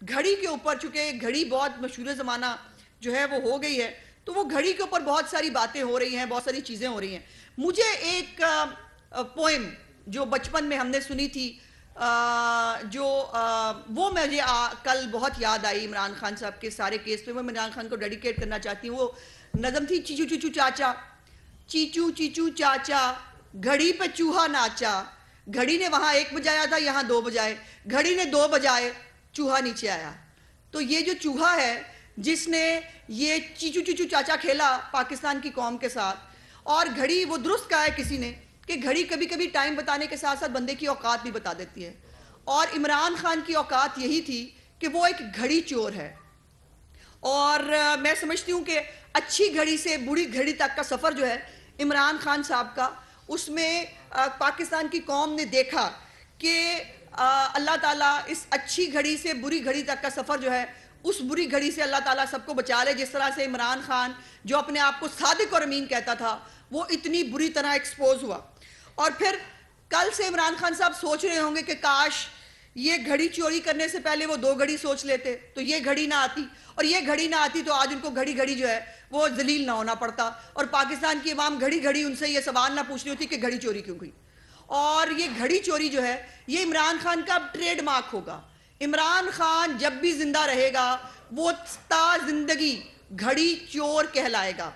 گھڑی کے اوپر، چونکہ گھڑی بہت مشہور زمانہ جو ہے وہ ہو گئی ہے، تو وہ گھڑی کے اوپر بہت ساری باتیں ہو رہی ہیں، بہت ساری چیزیں ہو رہی ہیں. مجھے ایک پوئم جو بچپن میں ہم نے سنی تھی، وہ مجھے کل بہت یاد آئی عمران خان صاحب کے سارے کیس پہ. میں عمران خان کو ڈیڈیکیٹ کرنا چاہتی ہوں. وہ نظم تھی: چیچو چیچو چاچا، چیچو چیچو چاچا، گھڑی پہ چوہا ناچا، گھڑی نے وہاں 1 بجایا تھا، یہاں 2 بجائے، گھڑی نے 2 بجائے، چوہا نیچے آیا. تو یہ جو چوہا ہے جس نے یہ چیچو چیچو چاچا کھیلا پاکستان کی قوم کے ساتھ، اور گھڑی وہ درست کہا ہے کسی نے کہ گھڑی کبھی کبھی ٹائم بتانے کے ساتھ ساتھ بندے کی اوقات بھی بتا دیتی ہے. اور عمران خان کی اوقات یہی تھی کہ وہ ایک گھڑی چور ہے. اور میں سمجھتی ہوں کہ اچھی گھڑی سے بری گھڑی تک کا سفر جو ہے عمران خان صاحب کا، اس میں پاکستان کی قوم نے دیکھا کہ اللہ تعالیٰ اس اچھی گھڑی سے بری گھڑی تک کا سفر جو ہے، اس بری گھڑی سے اللہ تعالیٰ سب کو بچا لے. جس طرح سے عمران خان جو اپنے آپ کو صادق اور امین کہتا تھا، وہ اتنی بری طرح ایکسپوز ہوا. اور پھر کل سے عمران خان صاحب سوچ رہے ہوں گے کہ کاش یہ گھڑی چوری کرنے سے پہلے وہ 2 گھڑی سوچ لیتے تو یہ گھڑی نہ آتی، اور یہ گھڑی نہ آتی تو آج ان کو گھڑی گھڑی جو ہے وہ ذلیل نہ ہونا پڑتا، اور پاکستان کی عوام گھڑی گھڑی ان سے یہ سوال نہ پوچھ رہی ہوتی کہ گھڑی چوری کیوں گئی. اور یہ گھڑی چوری جو ہے یہ عمران خان کا ٹریڈ مارک ہوگا. عمران خان جب بھی زندہ رہے گا وہ تا زندگی گھڑی چور کہلائے گا.